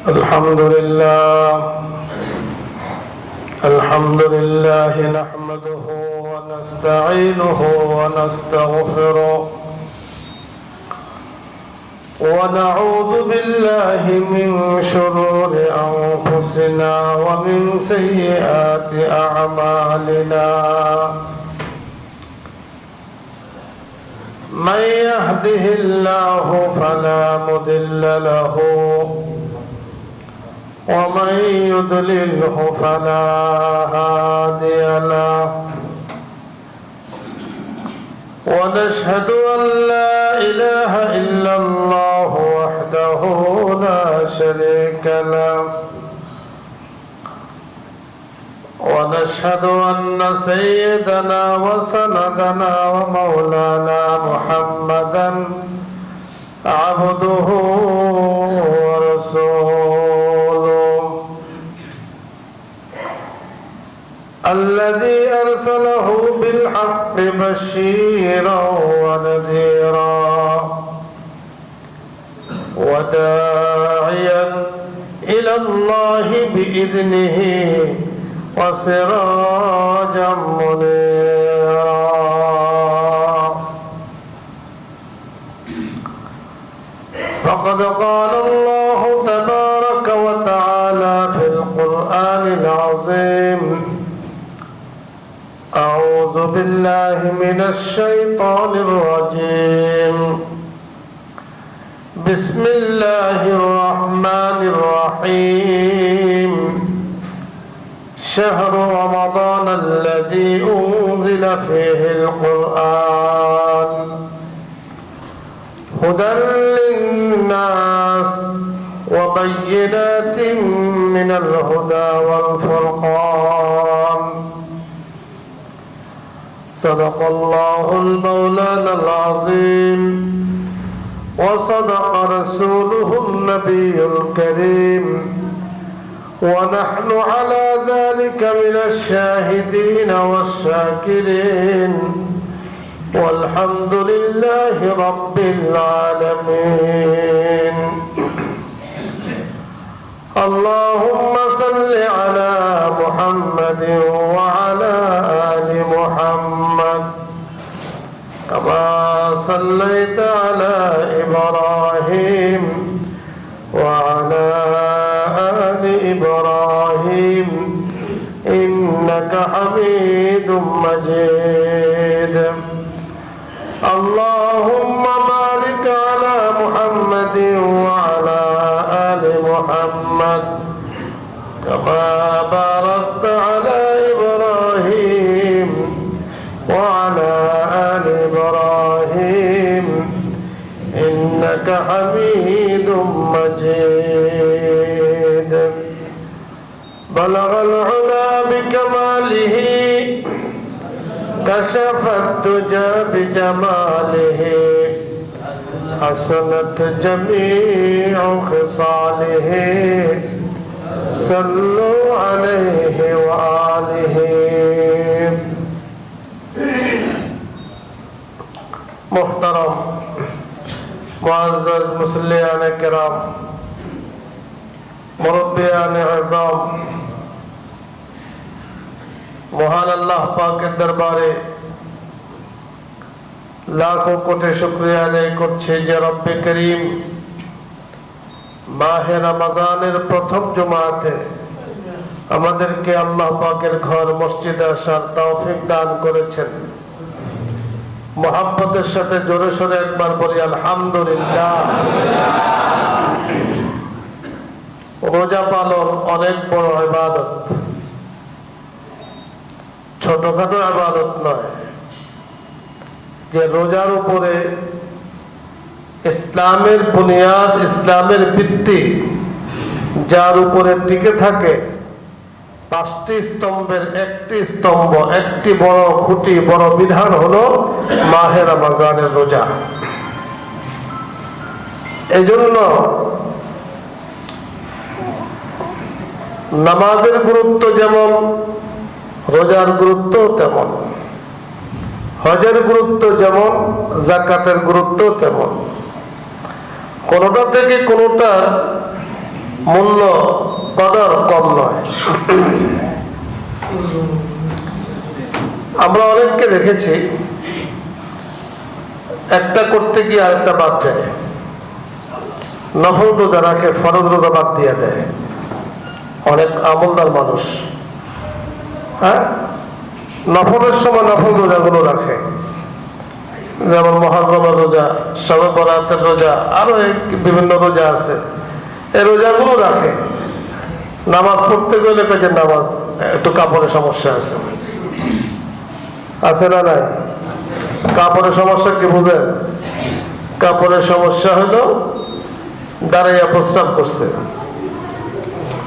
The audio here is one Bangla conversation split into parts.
الحمد لله نحمده ونستعينه ونستغفره ونعوذ بالله من شرور أنفسنا ومن سيئات أعمالنا من يهده الله فلا مضل له ومن يضلله فلا هادي له ونشهد أن لا إله إلا الله وحده لا شريك له ونشهد أن سيدنا وسندنا ومولانا محمدا عبده ورسوله الذي أرسله بالحق بشيرا ونذيرا وداعيا إلى الله بإذنه وسراجا منيرا فقد قال الله تبارك وتعالى في القرآن العظيم: أعوذ بالله من الشيطان الرجيم. بسم الله الرحمن الرحيم. شهر رمضان الذي أنزل فيه القرآن هدى للناس وبينات من الهدى والفرقان. صدق الله المولانا العظيم وصدق رسوله النبي الكريم ونحن على ذلك من الشاهدين والشاكرين والحمد لله رب العالمين. اللهم صل على محمد وعلى آل محمد كما صليت على إبراهيم وعلى آل إبراهيم إنك حميد مجيد. اللهم بارك على محمد وعلى آل محمد كما باركت على إبراهيم وعلى آل إبراهيم إنك حميد مجيد. بلغ العلا بكماله كشف الدجى بجماله حسنت جميع خصاله صلوا عليه وآله. محترم मुअज़्ज़ज़ मुसल्लियान किराम मुरब्बियान इज़ाम, মহান আল্লাহ পাকের দরবারে লাখো কোটি শুকরিয়া আদায় করছি যে রব্বে করিম মাহে রমজানের প্রথম জুমাতে আমাদেরকে আল্লাহ পাকের ঘর মসজিদে আসার তৌফিক দান করেছেন। মোহাব্বতের সাথে জোরে সোরে একবার বলি আলহামদুলিল্লাহ। রোজা পালন অনেক বড় ইবাদত, ছোটখাটো ইবাদত নয়। যে রোজার উপরে ইসলামের বুনিয়াদ, ইসলামের ভিত্তি যার উপরে টিকে থাকে, পাঁচটি স্তম্ভের একটি স্তম্ভ, একটি বড় খুঁটি, বড় বিধান হলো মাহে রমজানের রোজা। এজন্য নামাজের গুরুত্ব যেমন, রোজার গুরুত্ব তেমন। হজের গুরুত্ব যেমন, জাকাতের গুরুত্ব তেমন। কোনোটা থেকে কোনোটার মূল্য কদর কম নয়। আমরা অনেককে দেখেছি একটা করতে গিয়ে আরেকটা বাদ দেয়, নফল রোজা রাখে, ফরজ রোজা বাদ দিয়ে দেয়। অনেক আমলদার মানুষ, হ্যাঁ, নফলের সময় নফল রোজাগুলো রাখে, যেমন মুহররমের রোজা, শবে বরাতের রোজা, আরো বিভিন্ন রোজা আছে, এই রোজাগুলো রাখে। নামাজ পড়তে গেলে যে নামাজ একটু কাপড়ের সমস্যা আছে, আছে না নাই? কাপড়ের সমস্যা কি বুঝেন? কাপড়ের সমস্যা হলো দাঁড়াইয়া প্রস্রাব করছে,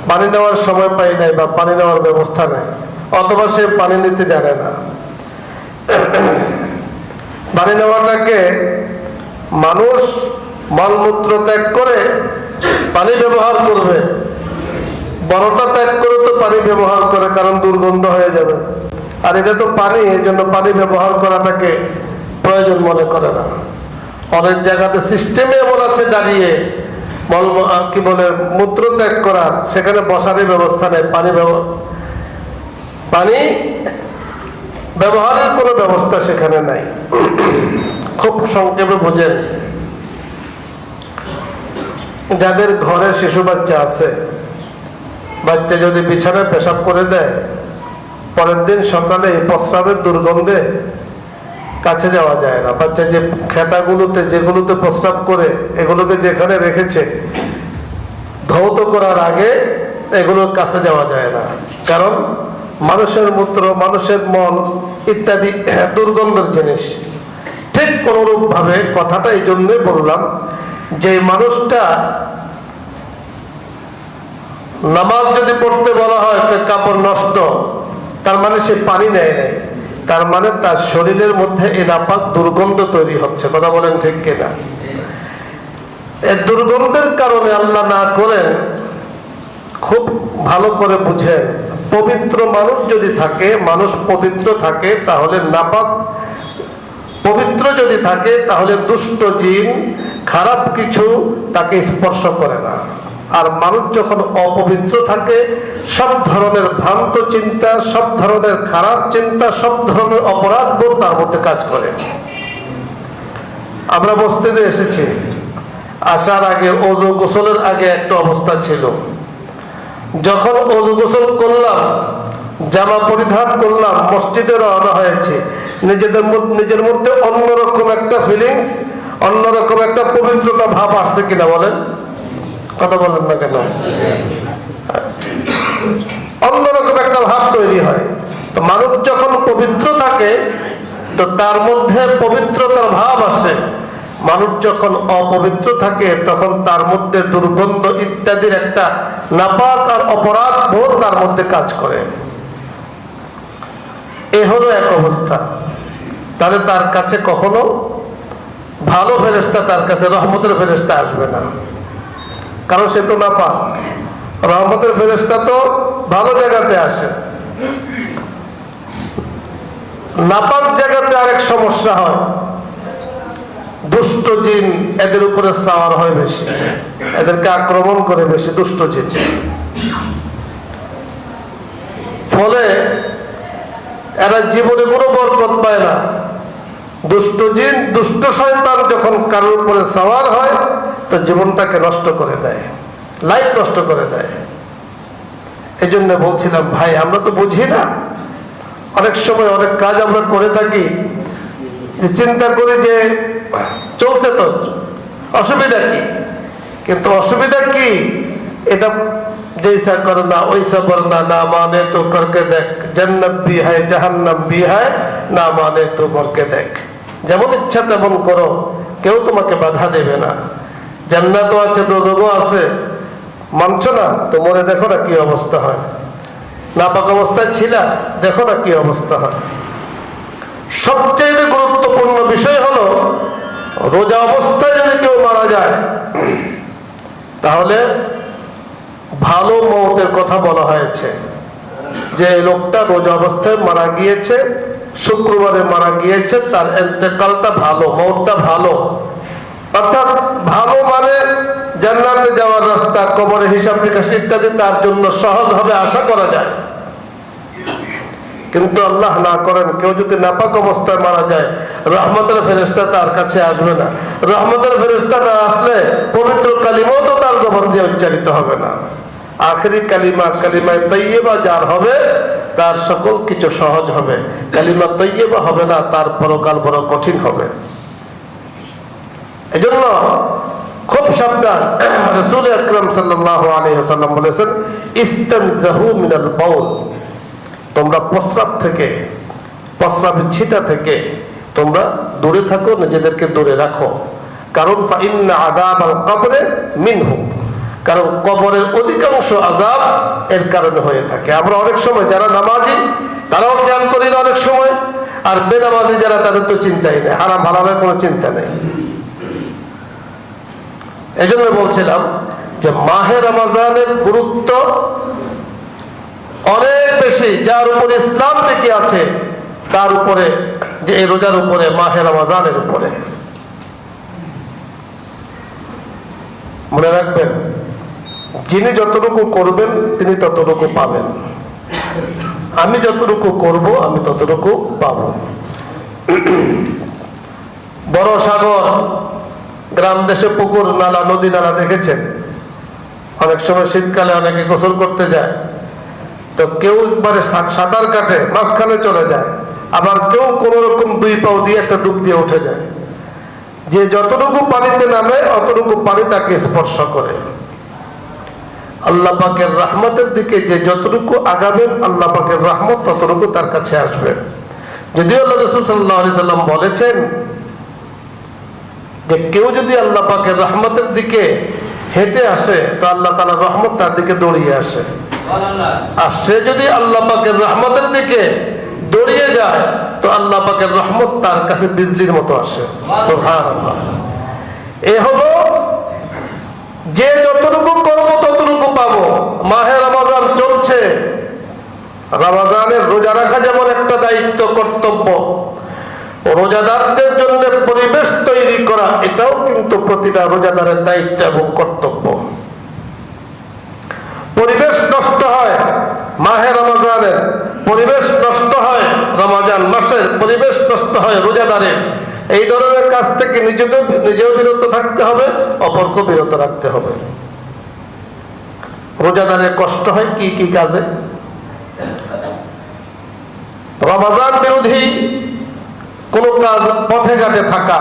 পানি নেওয়ার সময় পাই নাই বা পানি নেওয়ার ব্যবস্থা নাই, অথবা সে পানি নিতে জানে না। পানি নেওয়াটাকে মানুষ মলমূত্র ত্যাগ করে পানি ব্যবহার করবে, বড়টা ত্যাগ করে তো পানি ব্যবহার করে, কারণ দুর্গন্ধ হয়ে যাবে। আর এটা তো পানি, এই জন্য পানি ব্যবহার করাটাকে প্রয়োজন মনে করে না। অনেক জায়গাতে সিস্টেমে এমন আছে দাঁড়িয়ে কি বলে মূত্র ত্যাগ করার, সেখানে বসারই ব্যবস্থা নেই, পানি ব্যবহারের কোনো ব্যবস্থা সেখানে নাই। খুব সংক্ষেপে বোঝেন, যাদের ঘরে শিশু বাচ্চা আছে, বাচ্চা যদি বিছানায় পেশাব করে দেয়, পরের দিন সকালে প্রস্রাবের দুর্গন্ধে কাছে যাওয়া যায় না। বাচ্চা যে খেতাগুলোতে যেগুলোতে প্রস্রাব করে, এগুলোকে যেখানে রেখেছে, ধৌত করার আগে এগুলোর কাছে যাওয়া যায় না, কারণ মানুষের মূত্র, মানুষের মল ইত্যাদি দুর্গন্ধের জিনিস। ঠিক কোনরূপ ভাবে কথাটা এই জন্যই বললাম যে মানুষটা নামাজ যদি পড়তে বলা হয় কাপড় নষ্ট, তার মানে সে পানি নেয় নাই, তার মানে তার শরীরের মধ্যে এই নাপাক দুর্গন্ধ তৈরি হচ্ছে। কথা বলেন ঠিক কিনা? এই দুর্গন্ধের কারণে আল্লাহ না করেন, খুব ভালো করে বুঝেন, পবিত্র মানুষ যদি থাকে, মানুষ পবিত্র থাকে, তাহলে নাপাক পবিত্র যদি থাকে, তাহলে দুষ্ট জিন, খারাপ কিছু তাকে স্পর্শ করে না। আর মানুষ যখন অপবিত্র থাকে, সব ধরনের ভ্রান্ত চিন্তা, সব ধরনের খারাপ চিন্তা, সব ধরনের অপরাধ বোধ তার মধ্যে কাজ করে। আমরা বস্তিতে এসেছি, আসার আগে ওযু গোসলের আগে একটা অবস্থা ছিল। যখন ওযু গোসল করলাম, জামা পরিধান করলাম, মসজিদে রওনা হয়েছে, নিজের মধ্যে অন্যরকম একটা ফিলিংস, অন্যরকম একটা পবিত্রতা ভাব আসছে কিনা বলেন? কথা বলেন না কেন? অন্যরকম একটা ভাব তৈরি হয়। তো মানুষ যখন পবিত্র থাকে, তো তার মধ্যে পবিত্রতার ভাব আসে। মানুষ যখন অপবিত্র থাকে, তখন তার মধ্যে দুর্গন্ধ ইত্যাদির একটা নাপাক আর অপরাধ বোধ তার মধ্যে কাজ করে। এ হলো এক অবস্থা। তাহলে তার কাছে কখনো ভালো ফেরেশতা, তার কাছে রহমতের ফেরেশতা আসবে না, কারণ সে তো নাপাক। রহমতের ফেরেশতা তো ভালো জায়গাতে আসে। নাপাক জায়গাতে আরেক সমস্যা হয়, দুষ্ট জিন এদের উপরে সাওয়ার হয় বেশি, এদেরকে আক্রমণ করে বেশি দুষ্ট জিন। ফলে এরা জীবনে কোনো বরকত পায় না। দুষ্ট জিন, দুষ্ট শয়তান যখন কারোর উপরে সাওয়ার হয়, তো জীবনটাকে নষ্ট করে দেয়, লাইফ নষ্ট করে দেয়। এই জন্য বলছিলাম ভাই, আমরা তো বুঝি না, অনেক সময় অনেক কাজ আমরা করে থাকি, যে চিন্তা করি যে চলছে তো, অসুবিধা কি? কিন্তু অসুবিধা কি, এটা जैसा करना वैसा करना, ना माने तो करके देख, जन्नत भी है जहन्नम भी है, ना माने तो मर के देख। যেমন ইচ্ছা তেমন করো, কেউ তোমাকে বাধা দেবে না। জান্নাতও আছে, দোজখও আছে, মানছো না তো মরে দেখো না কি অবস্থা হয়। নাপাক অবস্থায় ছিলা, দেখো না কি অবস্থা হয়। সবচেয়ে গুরুত্বপূর্ণ বিষয় হলো, রোজা অবস্থায় যদি কেউ মারা যায়, তাহলে ভালো মওতের কথা বলা হয়েছে, যে লোকটা রোজা অবস্থায় মারা গিয়েছে, শুক্রবারে মারা গিয়েছে, তার ইন্তেকালটা ভালো, মওতটা ভালো। অর্থাৎ ভালো মানে জান্নাতে যাওয়ার রাস্তা, কবরে হিসাব নিকাশ ইত্যাদি তার জন্য সহজ হবে আশা করা যায়। কিন্তু আল্লাহ না করেন, কেউ যদি নাপাক অবস্থায় মারা যায়, রহমতের ফেরেশতা তার কাছে আসবে না। রহমতের ফেরেশতা না আসলে পবিত্র কালিমাও তো তার জবান দিয়ে উচ্চারিত হবে না। আখেরি কালিমা, কালিমায়ে তাইয়্যিবা যার হবে তার সকল কিছু সহজ হবে। কালিমা তাইয়্যিবা হবে না, তার পরকাল বড় কঠিন হবে। এজন্য খুব সাবধান। রাসূল আকরাম সাল্লাল্লাহু আলাইহি ওয়াসাল্লাম বলেছেন, ইস্তানজাহু মিনাল বাউল, তোমরা প্রস্রাব থেকে, প্রস্রাবের ছিটা থেকে তোমরা দূরে থাকো, নিজেদেরকে দূরে রাখো। কারণ ফাইন্না আযাবাল কবরে মিনহু, কারণ কবরের অধিকাংশ আযাব এর কারণে হয়ে থাকে। আমরা অনেক সময় যারা নামাজি তারাও খেয়াল করি না অনেক সময়, আর বেনামাজি যারা তাদের তো চিন্তাই নেই, হারাম হালালের কোনো চিন্তা নেই। এই জন্য বলছিলাম যে মাহে রমজানের গুরুত্ব অনেক বেশি, যার উপরে ইসলাম টিকে আছে তার উপরে, যে এই রোজার উপরে, মাহে রমজানের উপরে। মনে রাখবেন, যিনি যতটুকু করবেন তিনি ততটুকু পাবেন। আমি যতটুকু করব আমি ততটুকু পাব। বড় সাগর, গ্রাম দেশে পুকুর, নালা, নদী নালা দেখেছেন? অনেক সময় শীতকালে অনেকে গোসল করতে যায়, তো কেউ একবারে সাঁতার কাটে মাঝখানে চলে যায়, আবার কেউ কোন রকম দুই পাও দিয়ে একটা ডুব দিয়ে উঠে যায়। যে যতটুকু পানিতে নামে অতটুকু পানি তাকে স্পর্শ করে। আল্লাহ পাকের রহমতের দিকে যে যতটুকু আগাবেন, আল্লাহ পাকের রহমত ততটুকু তার কাছে আসবে। যদিও আল্লাহ রাসূল সাল্লাল্লাহু আলাইহি সাল্লাম বলেছেন যে কেউ যদি আল্লাহ পাকের রহমতের দিকে হেঁটে আসে তো আল্লাহ তাআলার রহমত তার দিকে দৌড়িয়ে আসে, আর সে যদি আল্লাহ পাকের রহমতের দিকে দৌড়িয়ে যায় তো আল্লাহ পাকের রহমত তার কাছে বিজলির মতো আসে। সুবহানাল্লাহ। এ হলো যে যতটুকু করবো ততটুকু পাবো। মাহে রমজান চলছে, রমজানের রোজা রাখা যেমন একটা দায়িত্ব, কর্তব্য, রোজাদারদের জন্য পরিবেশ তৈরি করা এটাও কিন্তু প্রতিটা রোজাদারের দায়িত্ব এবং কর্তব্য। পরিবেশ নষ্ট হয় মাহে রমজানের, পরিবেশ নষ্ট হয় রমজান মাসের, পরিবেশ নষ্ট হয় রোজাদারের। এই ধরনের কাজ থেকে নিজেও বিরত থাকতে হবে, অপরকে বিরত রাখতে হবে। রোজাদারের কষ্ট হয় কি কি কাজে? রমজান বিরোধী কোন কাজ, পথে ঘাটে থাকা,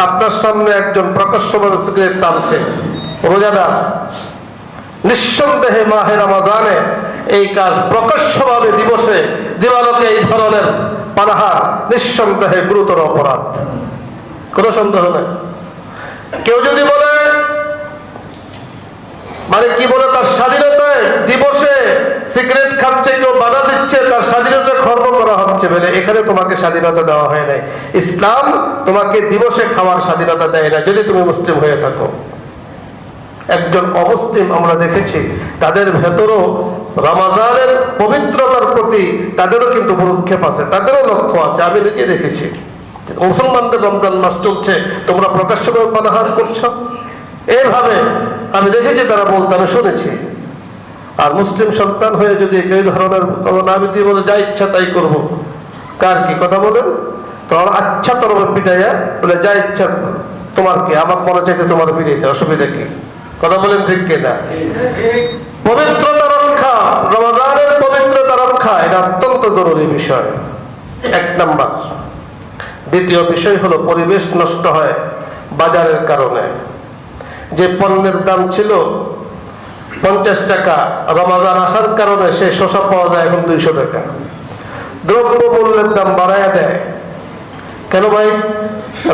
আপনার সামনে একজন প্রকাশ্যভাবে সিগারেট টানছে, রোজাদার, নিঃসন্দেহে মাহে রমজানে এই কাজ প্রকাশ্যভাবে দিবসে দিবালোকে এই ধরনের পানাহার নিঃসন্দেহে গুরুতর অপরাধ, কোনো সন্দেহ নেই। কেউ যদি বলে, মানে কি বলে, তার স্বাধীনতায় দিবসে সিগারেট খাচ্ছে, কেউ বাধা দিচ্ছে, তার স্বাধীনতা খর্ব করা হচ্ছে বলে, এখানে তোমাকে স্বাধীনতা দেওয়া হয় নাই। ইসলাম তোমাকে দিবসে খাওয়ার স্বাধীনতা দেয় না যদি তুমি মুসলিম হয়ে থাকো। একজন অমুসলিম আমরা দেখেছি, তাদের ভেতরও রমজানের পবিত্রতার প্রতি তাদেরও কিন্তু ভ্রুক্ষেপ আছে, তাদেরও লক্ষ্য আছে। আমি নিজে দেখেছি মুসলমানদের রমজান মাস চলছে, তোমরা প্রকাশ্যভাবে পানাহার করছো, এইভাবে আমি দেখেছি তারা বলতে, আমি শুনেছি। আর মুসলিম সন্তান হয়ে যদি এই ধরনের আমি দিয়ে বলে যা ইচ্ছা তাই করব, কার কি কথা বলেন? তোমার আচ্ছা তরফে পিটাইয়া বলে যা ইচ্ছা, তোমার কি, আমার মনে চাইতে তোমার ফিরাইতে, অসুবিধা কি? কথা বলেন ঠিক কিনা? পবিত্রতা রক্ষা, রমজানের পবিত্রতা রক্ষা এটা অত্যন্ত জরুরি বিষয়, এক নাম্বার। দ্বিতীয় বিষয় হলো পরিবেশ নষ্ট হয় বাজারের কারণে। যে পণ্যের দাম ছিল 50 টাকা, রমজান আসার কারণে সে শসা পাওয়া যায় এখন 200 টাকা। দ্রব্য মূল্যের দাম বাড়াইয়া দেয় কেন ভাই?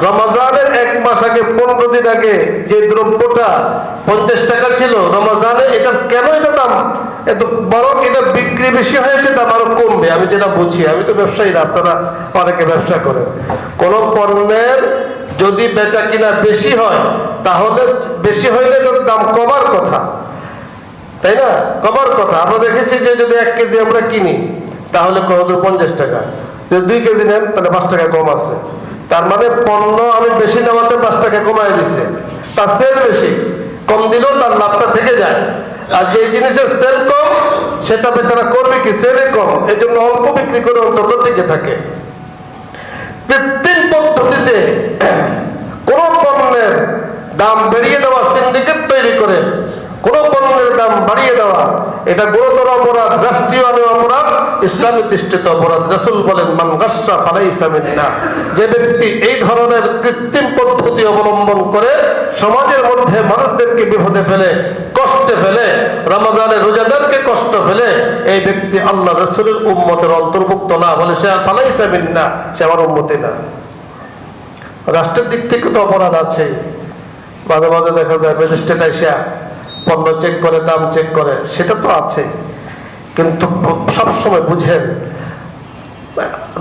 রমজানের 1 মাস আগে, 15 দিন আগে যে দ্রব্যটা 50 টাকা ছিল, রমজানে এটা কেন এটা দাম এত, বরং এটা বিক্রি বেশি হয়েছে, দাম আরো কমবে। আমি যেটা বুঝি, আমি তো ব্যবসায়ী, আপনারা অনেকে ব্যবসা করেন, কোন পণ্যের যদি বেচা কিনা বেশি হয় তাহলে বেশি হইলে দাম কমার কথা, তাই না? কমার কথা। আমরা দেখেছি যে যদি 1 কেজি আমরা কিনি তাহলে 50 টাকা, যদি 2 কেজি নেন তাহলে 5 টাকা কম আছে। তার মানে পণ্য আমি বেশি নেওয়াতে 5 টাকা কমাই দিছে, তার সেল বেশি, কম দিলেও তার লাভটা থেকে যায়। আর যে জিনিসের সেল কম সেটা বেচারা করবে কি, সেলে কম, এই জন্য অল্প বিক্রি করে অন্তত টিকে থাকে। কৃত্রিম পদ্ধতিতে কোন পণ্যের দাম বেরিয়ে দেওয়া, সিন্ডিকেট তৈরি করে কোন পণ্যের দাম বাড়িয়ে দেওয়া, এটা গুরুতর অপরাধ, রাষ্ট্রীয় অপরাধ, ইসলামী দৃষ্টিতে অপরাধ। রাসূল বলেন, মান গাসসা ফালাইসা মিন্না। যে ব্যক্তি এই ধরনের কৃত্রিম পদ্ধতি অবলম্বন করে সমাজের মধ্যে মানুষদেরকে বিপদে ফেলে, কষ্টে ফেলে, রমজানের রোজাদারকে কষ্ট ফেলে, এই ব্যক্তি আল্লাহ রাসূলের উম্মতের অন্তর্ভুক্ত না, বলে সে ফালাইসা মিন্না, সে আমার উম্মতি না। রাষ্ট্রের দিক থেকে তো অপরাধ আছে। মাঝে মাঝে দেখা যায় ম্যাজিস্ট্রেট আইসা পণ্য চেক করে, দাম চেক করে, সেটা তো আছে, কিন্তু সবসময় বুঝেন,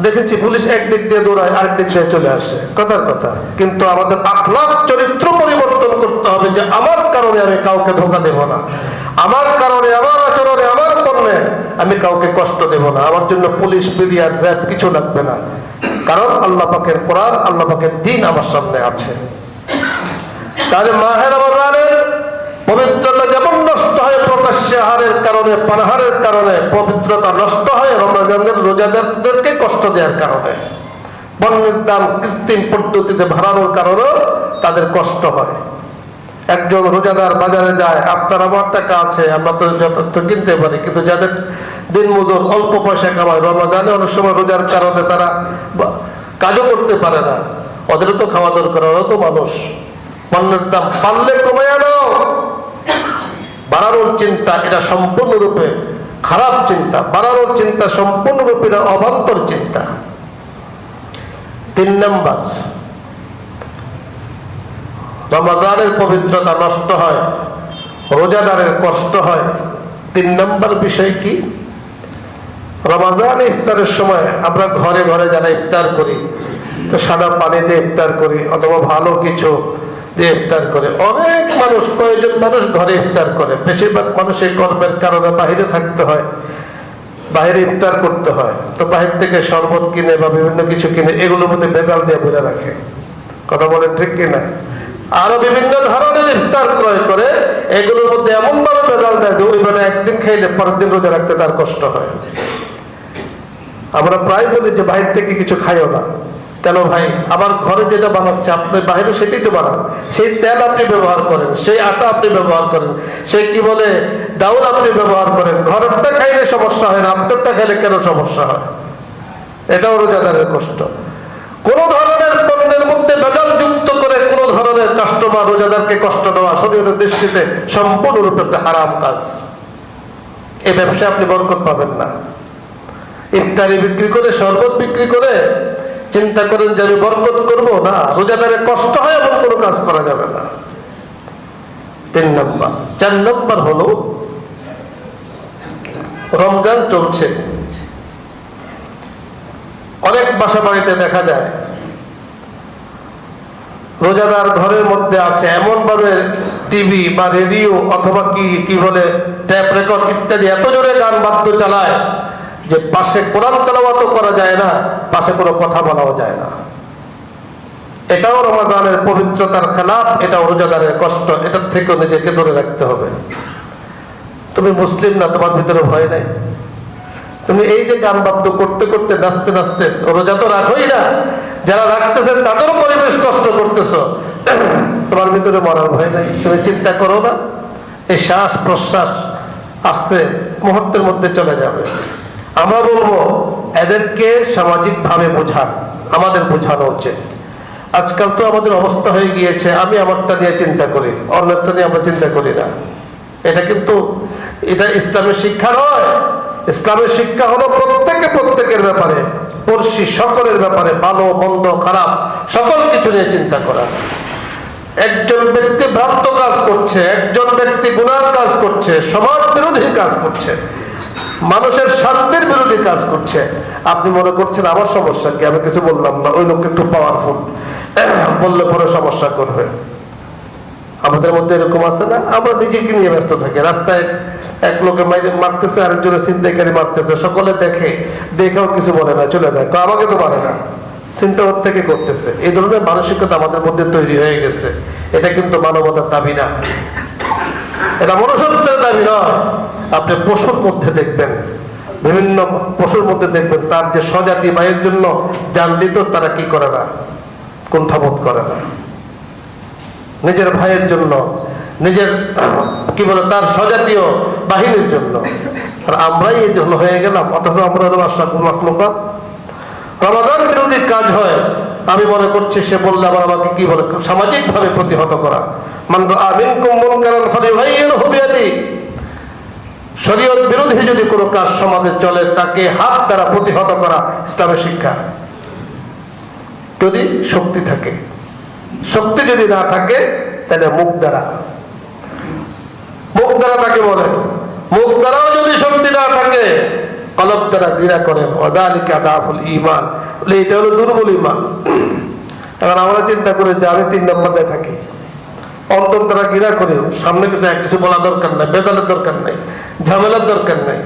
দেখেছি পুলিশ একদিক দিয়ে দৌড়ায়, আরেক দিক দিয়ে চলে আসে, কথার কথা। কিন্তু আমাদের আখলাক, চরিত্র পরিবর্তন করতে হবে, যে আমার কারণে আমি কাউকে ধোঁকা দেব না, আমার কারণে, আমার আচরণে, আমার পণ্যে আমি কাউকে কষ্ট দেব না। আমার জন্য পুলিশ, মিডিয়ার, র্যাব কিছু লাগবে না, কারণ আল্লাহ পাকের কোরআন, আল্লাহ পাকের দ্বীন আমার সামনে আছে। তাহলে মাহে রমজানের পবিত্রতা যেমন নষ্ট হয় প্রকাশ্যে আহারের কারণে, পানাহারের কারণে, পবিত্রতা নষ্ট হয় রমজানের রোজাদারদেরকে কষ্ট দেওয়ার কারণে। পণ্যের দাম কৃত্রিম পদ্ধতিতে বাড়ানোর কারণে তাদের কষ্ট হয়। একজন রোজাদার বাজারে যায়, আপনার আমার টাকা আছে, আমরা তো যথার্থ কিনতে পারি, কিন্তু যাদের দিন মজুর, অল্প পয়সা কামায়, রমজানে অনেক সময় রোজার কারণে তারা কাজও করতে পারে না, ওদেরও তো খাওয়া দরকার, ওরাও তো মানুষ। পণ্যের দাম পারলে কমাইয়া দাও, বাড়ানোর চিন্তা এটা সম্পূর্ণরূপে খারাপ চিন্তা, বাড়ানোর চিন্তা সম্পূর্ণরূপে এটা অবান্তর চিন্তা। 3 নাম্বার, রমজানের পবিত্রতা নষ্ট হয়, রোজাদারের কষ্ট হয়। 3 নাম্বার বিষয় কি? রমজান ইফতারের সময় আমরা ঘরে ঘরে যারা ইফতার করি, তো সাদা পানি দিয়ে ইফতার করি অথবা ভালো কিছু দিয়ে ইফতার করে। অনেক মানুষ, কয়েকজন মানুষ ঘরে ইফতার করে, বেশিরভাগ মানুষ এই কর্মের কারণে বাহিরে থাকতে হয়, বাহিরে ইফতার করতে হয়, তো বাহির থেকে শরবত কিনে বা বিভিন্ন কিছু কিনে এগুলোর মধ্যে ভেজাল দিয়ে ভরে রাখে, কথা বলেন ঠিক কিনা? আরো বিভিন্ন ধরনের ইফতার ক্রয় করে এগুলোর মধ্যে এমন ভাবে ভেজাল দেয় যে ওই মানে একদিন খাইলে পরের দিন রোজা রাখতে তার কষ্ট হয়। আমরা প্রায় বলি যে বাহির থেকে কিছু খাইও না। কেন ভাই? আমার ঘরে যেটা বানাচ্ছে আপনি বাইরে সেটাই তো বানান, সেই তেল আপনি ব্যবহার করেন, সেই আটা আপনি ব্যবহার করেন, সেই কি বলে ডাউল আপনি ব্যবহার করেন। ঘরেরটা খাইলে সমস্যা হয় না, আপনারটা খাইলে কেন সমস্যা হয়? এটাও রোজাদারের কষ্ট। কোন ধরনের পণ্যের মধ্যে ভেজাল যুক্ত করে কোন ধরনের কাস্টমার রোজাদারকে কষ্ট দেওয়া শরীয়তের দৃষ্টিতে সম্পূর্ণরূপে একটা হারাম কাজ। এই ব্যবসায় আপনি বরকত পাবেন না। ইফতারি বিক্রি করে, শরবত বিক্রি করে চিন্তা করেন যে আমি বরকত করবো না, রোজাদারের কষ্ট হয় এমন কোনো কাজ করা যাবে না। 3 নাম্বার। 4 নাম্বার হলো রমজান চলছে, অনেক বাসা বাড়িতে দেখা যায় রোজাদার ঘরের মধ্যে আছে, এমন ভাবে টিভি বা রেডিও অথবা কি বলে ট্যাপ রেকর্ড ইত্যাদি এত জোরে গান বাদ্য চালায় যে পাশে কোরআন তেলাওয়াতও করা যায় না, পাশে কোনো কথা বলাও যায় না। এটাও রমজানের পবিত্রতার খেলাফ, এটাও রোজাদারের কষ্ট, এটার থেকেও নিজেকে দূরে রাখতে হবে। তুমি মুসলিম না, তোমার ভিতরে ভয় নাই? তুমি এই যে গান বাদ্য করতে করতে, নাচতে নাচতে রোজা তো রাখোই না, যারা রাখতেছেন তাদেরও পরিবেশ কষ্ট করতেছ, তোমার ভিতরে মরার ভয় নাই? তুমি চিন্তা করো না, এই শ্বাস প্রশ্বাস আসছে, মুহূর্তের মধ্যে চলে যাবে। আমরা বলবো এদেরকে সামাজিক ভাবে বোঝান, আমাদের বোঝানো উচিত। আজকাল তো আমাদের অবস্থা হয়ে গিয়েছে, আমি আমারটা নিয়ে চিন্তা করি, অন্যটা নিয়ে আমরা চিন্তা করি না। এটা কিন্তু এটা ইসলামের শিক্ষা নয়। ইসলামের শিক্ষা হলো প্রত্যেকের ব্যাপারে, পড়শি সকলের ব্যাপারে, ভালো মন্দ খারাপ সকল কিছু নিয়ে চিন্তা করা। একজন ব্যক্তি ভ্রান্ত কাজ করছে, একজন ব্যক্তি গুনার কাজ করছে, সমাজ বিরোধী কাজ করছে, মানুষের শান্তির বিরোধী কাজ করছে, আপনি মনে করছেন আমার সমস্যা কি, আমি কিছু বললাম না, ওই লোক একটু পাওয়ারফুল, বললে পরে সমস্যা করবে। আমাদের মধ্যে এরকম আছে না? আমরা নিজেকে নিয়ে ব্যস্ত থাকি। রাস্তায় এক লোকে মারতেছে, আরেকজনের ছিনতাইকারী মারতেছে, সকলে দেখেও কিছু বলে না, চলে যায়, আমাকে তো পারে না, চিন্তা ওর থেকে করতেছে। এই ধরনের মানসিকতা আমাদের মধ্যে তৈরি হয়ে গেছে। এটা কিন্তু মানবতার দাবি না। এটা মনুষ্যত্বের দাবি নয়। আপনি পশুর মধ্যে দেখবেন, বিভিন্ন পশুর মধ্যে দেখবেন তার যে স্বজাতি ভাইয়ের জন্য জান দিত, তারা কি করে না, কুণ্ঠাবোধ করে না। নিজের ভাইয়ের জন্য, নিজের কি বলে তার স্বজাতীয় বাহিনীর জন্য। আর আমরাই এই জন্য হয়ে গেলাম, অথচ আমরা রমাদান বিরোধী কাজ হয়। আমি মনে করছি সে বললে আবার আমাকে কি বলে, সামাজিক ভাবে প্রতিহত করা। শরীয়ত বিরোধী যদি কোনো কাজ সমাজে চলে, তাকে হাত দ্বারা প্রতিহত করা ইসলামের শিক্ষা। যদি শক্তি থাকে, শক্তি যদি না থাকে তাহলে মুখ দ্বারা, মুখ দ্বারা তাকে বলে। মুখ দ্বারাও যদি শক্তি না থাকে, কলব দ্বারা ঘৃণা করেন, ওয়াযালিকা দাফুল ঈমান, বলে এটা হলো দুর্বল ঈমান। এখন আমরা চিন্তা করি যে আমি 3 নম্বরে থাকি, অন্তর দ্বারা ঘৃণা করি, সামনে কিছু বলা দরকার নাই, বেদালের দরকার নাই, ঝামেলার দরকার নাই।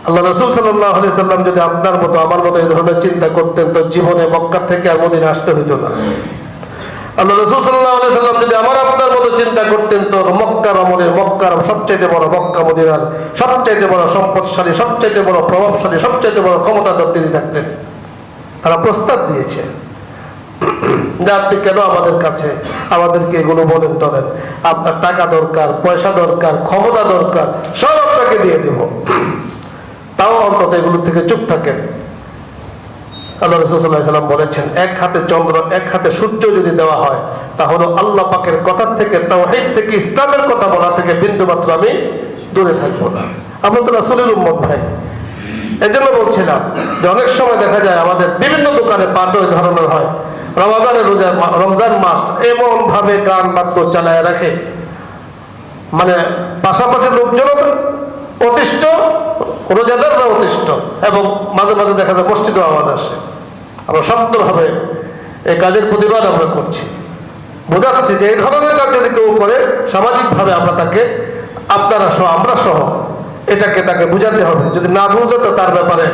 আল্লাহ রাসূল সাল্লাল্লাহু আলাইহি সাল্লাম যদি আপনার মতো আমার মতো এই ধরনের চিন্তা করতেন, তো জীবনে মক্কা থেকে আর মদিনা আসতে হইতো না। আল্লাহ রাসূল সাল্লাল্লাহু আলাইহি সাল্লাম যদি আমার আপনার মতো চিন্তা করতেন, তো মক্কার আমলের, মক্কার সবচাইতে বড়, মক্কা মদিনার সবচাইতে বড় সম্পদশালী, সবচাইতে বড় প্রভাবশালী, সবচাইতে বড় ক্ষমতাধর তিনি থাকতেন। তারা প্রস্তাব দিয়েছে যে আপনি কেন আমাদের কাছে আমাদেরকে এগুলো বলেন টলেন, আপনার টাকা দরকার, পয়সা দরকার, ক্ষমতা দরকার, সব আপনাকে দিয়ে দেব, তাও অন্তত এগুলো থেকে চুপ থাকেন। আল্লাহ রাসূল সাল্লাল্লাহু আলাইহি ওয়াসাল্লাম বলেছেন, এক হাতে চন্দ্র, এক হাতে সূর্য যদি দেওয়া হয়, তাহলে আল্লাহ পাকের কথা থেকে, তাওহীদ থেকে, ইসলামের কথা বলা থেকে বিন্দু মাত্র আমি দূরে থাকবো না। আমরা তো রাসূলের উম্মত ভাই। এই জন্য বলছিলাম যে অনেক সময় দেখা যায় আমাদের বিভিন্ন দোকানে পাঠ ওই ধরনের হয়। রমাদানের রোজা, রমজান মাস এমন ভাবে গান বাদ্য চালায় রাখে, মানে পাশাপাশি লোকজন অতিষ্ঠ, রোজাদাররা অতিষ্ঠ, এবং মাঝে মাঝে দেখা যায় মসজিদে আওয়াজ আসে। আমরা শক্তভাবে এই কাজের প্রতিবাদ আমরা করছি, বোঝাচ্ছি যে এই ধরনের কাজ যদি কেউ করে, সামাজিকভাবে আমরা তাকে, আপনারা সহ, আমরা সহ, এটাকে তাকে বুঝাতে হবে। যদি না বুঝলে তো তার ব্যাপারে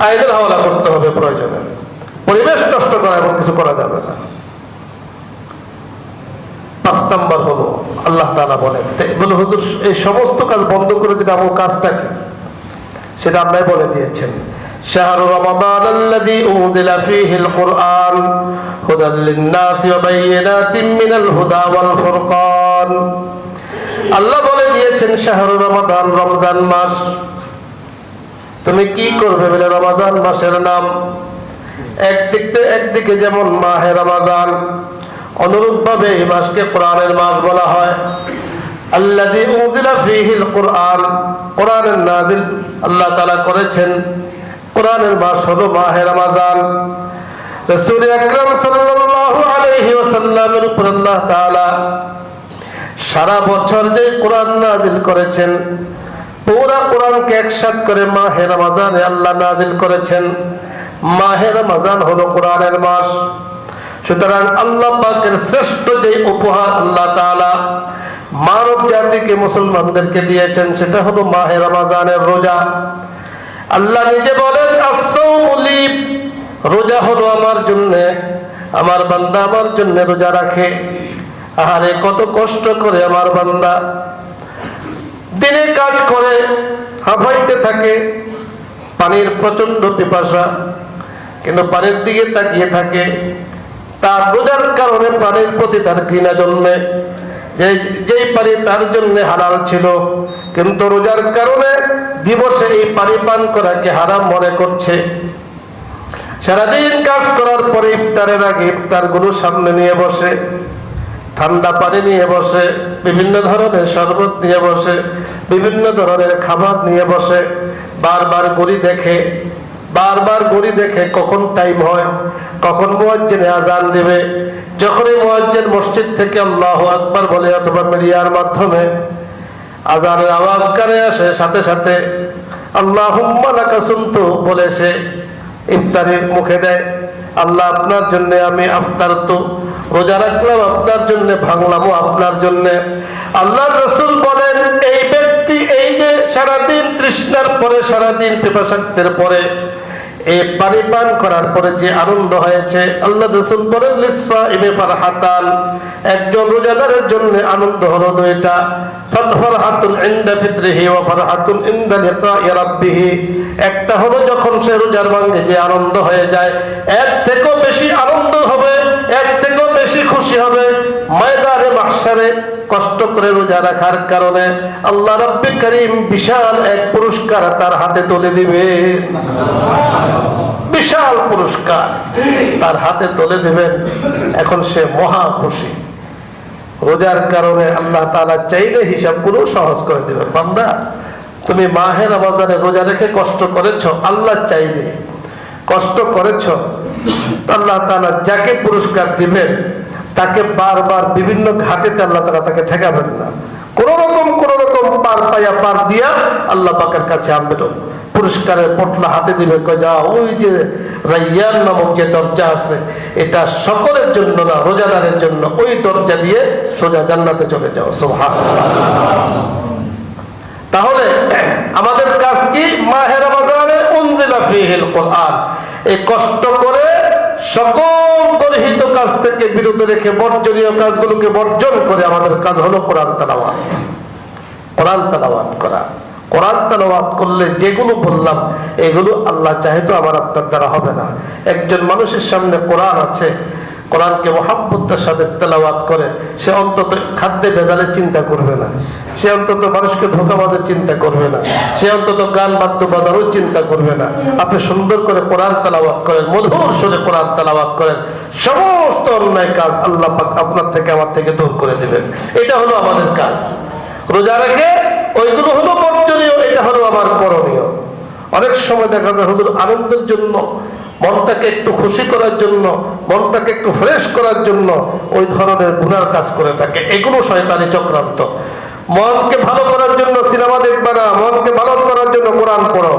আইনের হাওলা করতে হবে প্রয়োজনে। পরিবেশ নষ্ট করা এবং কিছু করা যাবে না। 5 নম্বর হলো আল্লাহ তাআলা বলেন, বলে হুজুর এই সমস্ত কাজ বন্ধ করে দিলে আমার কাজটা কি, সেটা আল্লাহ বলে দিয়েছেন। শাহরু রমাদান আল্লাযী উনজিলা ফীহিল কুরআন হুদাল লিন-নাসি ওয়া বায়িনাতিন মিনাল হুদা ওয়াল ফুরকান। আল্লাহ বলে দিয়েছেন শাহরু রমাদান, রমজান মাস। তুমি কি করবে বলে রমাদান মাসের নাম। একদিকে যেমন মাহে রমাদান, অনুরূপ ভাবে এই মাসকে কোরআনের মাস বলা হয়। আল্লাযী উনজিলা ফীহিল কুরআন, কোরআনের নাযিল আল্লাহ তাআলা করেছেন। কোরআনের মাস হলো মাহে রমাদান। রাসূল আকরাম সাল্লাল্লাহু আলাইহি ওয়াসাল্লামের উপর আল্লাহ তাআলা সারা বছর যে কোরআন নাযিল করেছেন, পুরা কোরআনকে একসাথ করে মাহে রমাদানে আল্লাহ নাযিল করেছেন। মাহে রমাদান হলো কোরআনের মাস। সুতরাং আল্লাহ পাকের শ্রেষ্ঠ যে উপহার আল্লাহ তাআলা মানব জাতিকে, মুসলমানদেরকে দিয়েছেন, সেটা হলো মাহে রমাদানের রোজা। আল্লাহ নিজে বলেন, আস-সাওমু লি, রোজা হলো আমার জন্য, আমার বান্দা আমার জন্য রোজা রাখে। আহারে কত কষ্ট করে আমার বান্দা দিনে কাজ করে, হাঁপাইতে থাকে, পানির প্রচন্ড পিপাসা, কিন্তু পানির দিকে তাকিয়ে থাকে। তার রোজার কারণে পানির প্রতি তার ঘৃণা জন্মে। যেই পানি তার জন্য হালাল ছিল, কিন্তু রোজার কারণে দিবসে এই পানি পান করাকে হারাম মনে করছে। সারাদিন কাজ করার পরে ইফতারের আগে ইফতার গুলো সামনে নিয়ে বসে, ঠান্ডা পানি নিয়ে বসে, বিভিন্ন ধরনের শরবত নিয়ে বসে, বিভিন্ন ধরনের খাবার নিয়ে বসে, বারবার ঘড়ি দেখে কখন টাইম হয়, কখন মুয়াজ্জিন আযান দিবে। যখনই মুয়াজ্জিন মসজিদ থেকে আল্লাহু আকবার বলে অথবা মিডিয়ার মাধ্যমে আযানের আওয়াজ কানে আসে, সাথে সাথে আল্লাহুম্মা লাকা সুমতু বলে সে ইফতারের মুখে দেয়। আল্লাহ আপনার জন্য আমি আফতারতু, রোজা রাখলাম আপনার জন্য, ভাঙলামও আপনার জন্য। আল্লাহর রাসূল বলেন, এই ব্যক্তি এই যে সারাদিন তৃষ্ণার পরে, সারাদিন পিপাসার্থের পরে এই পানি পান করার পরে যে আনন্দ হয়েছে, আল্লাহ রাসূল বলেন লিসাইমি ফারহাতান, একজন রোজাদারের জন্য আনন্দ হলো দুইটা, ফারহাতুন ইনদা ফিতরিহি ওয়া ফারহাতুন ইনদা লিকাই রাব্বিহি। একটা হলো যখন সে রোজার ভাঙে যে আনন্দ হয়ে যায়, এর থেকেও বেশি আনন্দ হবে, এর থেকেও বেশি খুশি হবে ময়দানে মাহশারে কষ্ট করে রোজা রাখার কারণে আল্লাহ রাব্বুল কারীম বিশাল এক পুরস্কার তার হাতে তুলে দিবে। বিশাল পুরস্কার তার হাতে তুলে দিবেন। এখন সে মহা খুশি। রোজার কারণে আল্লাহ তাআলা চাইলে হিসাবগুলো সহজ করে দিবেন। বান্দা, তুমি মাহে রমজানে রোজা রেখে কষ্ট করেছো, আল্লাহ চাইলে কষ্ট করেছো, আল্লাহ তাআলা যাকে পুরস্কার দিবেন তাকে বারবার বিভিন্ন ঘাটেতে আল্লাহ তাআলা তাকে ঠেকাবেন না। কোন রকম পার পাইয়া পার দিয়া আল্লাহ পাকের কাছে আনবেন, পুরস্কারের পটলা হাতে দিবে, যা ওই যে রাইয়ান নামক যে দরজা আছে, এটা সকলের জন্য না, রোজাদারের জন্য, ওই দরজা দিয়ে সোজা জান্নাতে চলে যাও। সুবহানাল্লাহ। তাহলে আমাদের কাজ কি? মাহে রমজানে উনজিলা ফীহিল কুরআন, এই কষ্ট করে সকল গর্হিত কাজ থেকে বিরত রেখে বর্জনীয় কাজগুলোকে বর্জন করে আমাদের কাজ হলো কোরআন তেলাওয়াত। কোরআন তেলাওয়াত করা। কোরআন তেলাওয়াত করলে যেগুলো বললাম এগুলো আল্লাহ চাহে তো আমার আপনার দ্বারা হবে না। একজন মানুষের সামনে কোরআন আছে, কোরআনকে মহাব্বতের সাথে তেলাওয়াত করে, সে অন্তত খাদ্যে ভেজালে চিন্তা করবে না, সে অন্তত মানুষকে ধোঁকাবাজে চিন্তা করবে না, সে অন্তত গান বাদ্য বাজারও চিন্তা করবে না। আপনি সুন্দর করে কোরআন তেলাওয়াত করেন, মধুর সুরে কোরআন তেলাওয়াত করেন, সমস্ত অন্যায় কাজ আল্লাহ পাক আপনার থেকে আমার থেকে দূর করে দিবেন। এটা হলো আমাদের কাজ। রোজা রেখে ওইগুলো হলো বর্জনীয়, এটা হলো আমার করণীয়। অনেক সময় দেখা যায় হুজুর আনন্দের জন্য, মনটাকে একটু খুশি করার জন্য, মনটাকে একটু ফ্রেশ করার জন্য ওই ধরনের গুনার কাজ করে থাকে। এগুলো শয়তানি চক্রান্ত। মনকে ভালো করার জন্য সিনেমা দেখবে না, মনকে ভালো করার জন্য কোরআন পড়ো।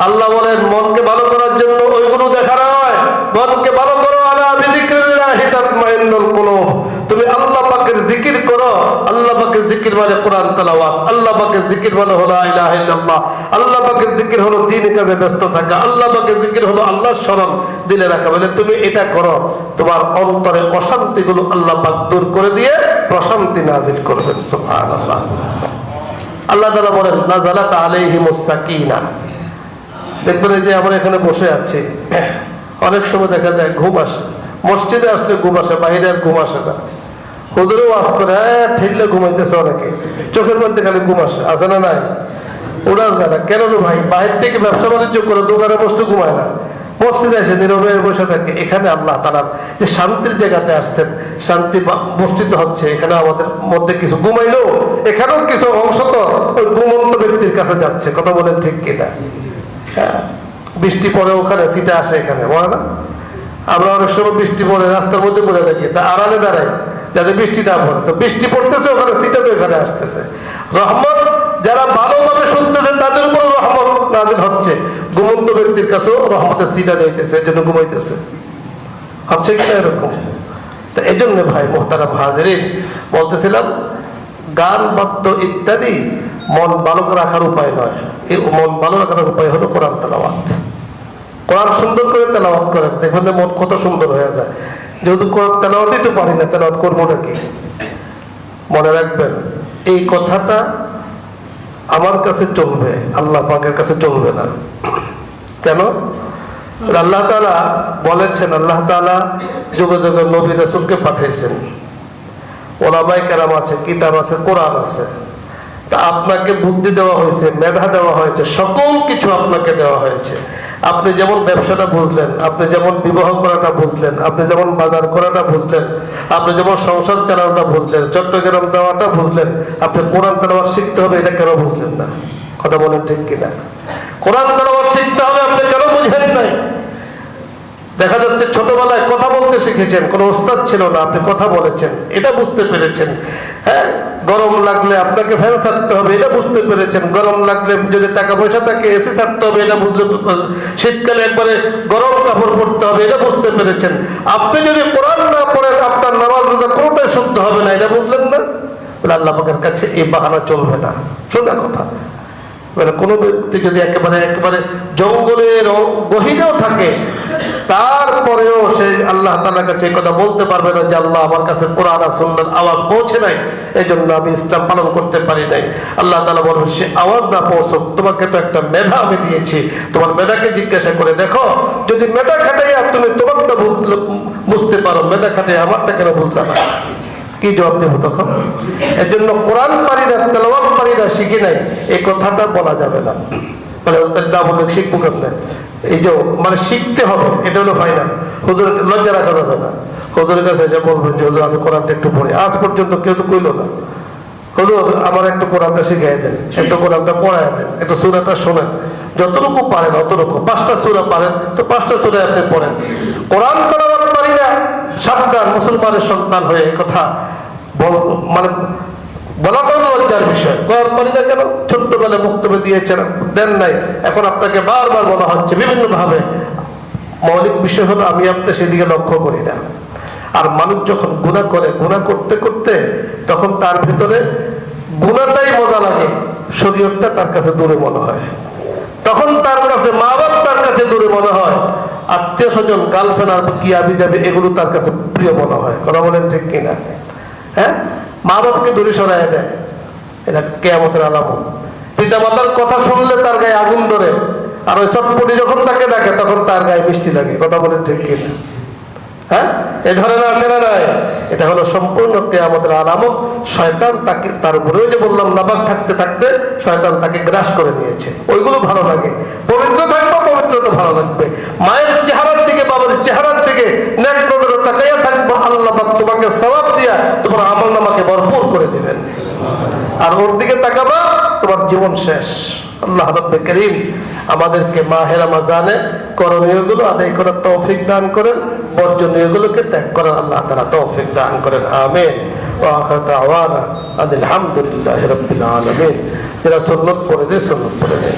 আল্লাহ বলেন মনকে ভালো করার জন্য ওইগুলো দেখা নয়, মনকে ভালো করো। আলা বিযিকরিল্লাহি তাতমাইন্নুল কুলুব। তুমি আল্লাহ পাকের জিকির করো। আল্লাহ পাকের জিকির মানে কোরআন তেলাওয়াত, আল্লাহ পাকের জিকির মানে হলো লা ইলাহা ইল্লাল্লাহ, আল্লাহ পাকের জিকির হলো দ্বীনের কাজে ব্যস্ত থাকা, আল্লাহ পাকের জিকির হলো আল্লাহর স্মরণ দিলে রাখা। বলে তুমি এটা করো, তোমার অন্তরে অশান্তিগুলো আল্লাহ পাক দূর করে দিয়ে প্রশান্তি নাজিল করবেন। সুবহানাল্লাহ। আল্লাহ তাআলা বলেন নাযালাত আলাইহিমুস সাকিনা। দেখবেন যে আমরা এখানে বসে আছি, অনেক সময় দেখা যায় ঘুম আসে, মসজিদে আসলে ঘুম আসে, বাইরে আর ঘুম আসে না। হুজুরে ওয়াজ করে ঠেললে ঘুমাইতেছে, অনেকে চোখের মধ্যে খালি ঘুম আসে, আছে না নাই? ওরা যারা কেন রে ভাই, বাইরে থেকে ব্যবসা বাণিজ্য করে দোকানে বসতে ঘুমায় না, মসজিদে এসে নীরবে বসে থাকে। এখানে আল্লাহ তাআলার যে শান্তির জায়গাতে আসছেন, শান্তি বর্ষিত হচ্ছে, এখানে আমাদের মধ্যে কিছু ঘুমাইলো, এখানেও কিছু অংশ তো ওই ঘুমন্ত ব্যক্তির কাছে যাচ্ছে। কথা বলেন ঠিক কিনা? হ্যাঁ, বৃষ্টি পরে ওখানে সিটে আসে, এখানে বলে না? আমরা অনেক সময় বৃষ্টি পড়ে রাস্তার মধ্যে পড়ে থাকি, তা আড়ালে দাঁড়াই যাতে বৃষ্টি না পড়ে। তো বৃষ্টি পড়তেছে ওখানে, সিটা তো এখানে আসতেছে। রহমত যারা ভালোভাবে শুনতেছে তাদের উপর রহমত নাযিল হচ্ছে, ঘুমন্ত ব্যক্তির কাছেও রহমতের সিটা যাইতেছে, এজন্য ঘুমাইতেছে। হচ্ছে কিনা এরকম? তো এই জন্য ভাই মুহতারাম হাজিরিন, বলতেছিলাম গান বাদ্য ইত্যাদি মন ভালো রাখার উপায় নয়। এই মন ভালো রাখার উপায় হলো কোরআন তেলাওয়াত। কোরআন সুন্দর করে তেলাওয়াত করেন, দেখবেন মন কত সুন্দর হয়ে যায়। যেহেতু কোরআন তেলাওয়াতই তো পারি না, তেলাওয়াত করবো নাকি? মনে রাখবেন এই কথাটা আমার কাছে চলবে, আল্লাহ পাকের কাছে চলবে না। কেন? আল্লাহ তাআলা বলেছেন, আল্লাহ তাআলা যুগে যুগে নবী রাসূলকে পাঠিয়েছেন, ওলামায়ে কেরাম আছে, কিতাব আছে, কোরআন আছে। তা আপনাকে বুদ্ধি দেওয়া হয়েছে, মেধা দেওয়া হয়েছে, সকল কিছু আপনাকে দেওয়া হয়েছে। আপনি যেমন ব্যবসাটা বুঝলেন, আপনি যেমন বিবাহ করাটা বুঝলেন, আপনি যেমন বাজার করাটা বুঝলেন, আপনি যেমন সংসার চালানোটা বুঝলেন, চট্টগ্রাম যাওয়াটা বুঝলেন, আপনি কোরআন তেলাওয়াত শিখতে হবে এটা কেন বুঝলেন না? কথা বলেন ঠিক কিনা? কোরআন তেলাওয়াত শিখতে হবে আপনি কেন বুঝেন নাই? দেখা যাচ্ছে ছোটবেলায় কথা বলতে শিখেছেন, কোনো ওস্তাদ ছিল না, আপনি কথা বলেছেন, এটা বুঝতে পেরেছেন। হ্যাঁ, গরম লাগলে আপনাকে ফ্যান ছাড়তে হবে, এটা বুঝতে পেরেছেন। গরম লাগলে যদি টাকা পয়সা থাকে এসি ছাড়তে হবে, এটা বুঝতে, শীতকালে একবারে গরম কাপড় পরতে হবে, এটা বুঝতে পেরেছেন। আপনি যদি কোরআন না পড়েন আপনার নামাজ রোজা কোনোটাই শুদ্ধ হবে না, এটা বুঝলেন না? বলে আল্লাহ পাকের কাছে এই বাহানা চলবে না। সোজা কথা, মানে কোনো ব্যক্তি যদি একেবারে জঙ্গলের গহীনেও থাকে, তারপরেও সে আল্লাহ তাআলার কাছে এই কথা বলতে পারবে না যে আল্লাহ আমার কাছে কোরআন আর সুন্নাহর আওয়াজ পৌঁছে নাই, এই জন্য আমি ইসলাম পালন করতে পারি নাই। আল্লাহ তাআলা বলবেন সে আওয়াজ না পৌঁছক, তোমাকে তো একটা মেধা আমি দিয়েছি, তোমার মেধাকে জিজ্ঞাসা করে দেখো, যদি মেধা খাটাইয়া তুমি তোমারটা বুঝতে পারো, মেধা খাটাইয়া আমারটা কেন বুঝলা না? কি জবাব দেব তখন? এর জন্য কোরআন পারি না, তেলাওয়াত পারি না, শিখি নাই, এই কথাটা বলা যাবে না। মানে না বলে শিখবো কেমনে? এই যে মানে শিখতে হবে, এটা হলো ফাইনাল। হুজুর লজ্জা রাখা যাবে না। হুজুরের কাছে এসে বলবেন যে হুজুর আমি কোরআনটা একটু পড়ি। আজ পর্যন্ত কেউ তো কইলো না হুজুর আমার একটু কোরআনটা শিখাই দেন, একটু কোরআনটা পড়াই দেন, একটু সূরাটা শোনেন, যতটুকু পারেন অতটুকু। 5টা সূরা পারেন তো 5টা সূরা আপনি পড়েন। কোরআন তেলাওয়াত পারি না, সাবধান, মুসলমানের সন্তান হয়ে এই কথা মানে বলাটাও লজ্জার বিষয়। কোরআন পারি না কেন? ছোট্টবেলায় বক্তব্য দিয়েছেন, দেন নাই, এখন আপনাকে বারবার বলা হচ্ছে বিভিন্ন ভাবে। মৌলিক বিষয় হলো আমি আপনি সেদিকে লক্ষ্য করি না। আর মানুষ যখন গুনাহ করে, গুনাহ করতে করতে তখন তার ভিতরে গুনাহটাই মজা লাগে, শরীয়তটা তার কাছে দূরে মনে হয়। তখন তার কাছে মা বাপ তার কাছে দূরে মনে হয়, আত্মীয় স্বজন, গার্লফ্রেন্ড আর কি আবি যাবে এগুলো তার কাছে প্রিয় মনে হয়। কথা বলেন ঠিক কিনা? হ্যাঁ, মা বাপকে দূরে সরাই দেয়, এটা কিয়ামতের আলামত। পিতা মাতার কথা শুনলে তার গায়ে আগুন ধরে, আর ওই চটপটি যখন তাকে ডাকে তখন তার গায়ে মিষ্টি লাগে। কথা বলেন ঠিক কিনা? হ্যাঁ, এই ধরনের আছে না নাই? এটা হলো সম্পূর্ণ কিয়ামতের আলামত। শয়তান তাকে, তার উপরেও যে বললাম নাপাক থাকতে থাকতে শয়তান তাকে গ্রাস করে নিয়েছে। ওইগুলো ভালো লাগে, পবিত্র থাকবো, পবিত্রতা ভালো লাগবে। মায়ের চেহারার দিকে, বাবার চেহারার দিকে নেক নজরে তাকাইয়া থাকবো, আল্লাহ পাক তোমাকে সওয়াব দিয়া তোমার আমলনামাকে ভরপুর করে দিবেন। আর ওর দিকে তাকাবা, তোমার জীবন শেষ। আল্লাহ রাব্বুল কারীম আমাদেরকে মাহে রমজানে করণীয়গুলো আদায় করার তৌফিক দান করেন, বর্জনীয়গুলোকে ত্যাগ করার আল্লাহ তাআলা তৌফিক দান করেন। আমিন। ওয়া আখিরু দাওয়ানা আলহামদুলিল্লাহি রাব্বিল আলামিন। যারা সুন্নাত পড়ে দেয় সুন্নাত পড়ে দেয়।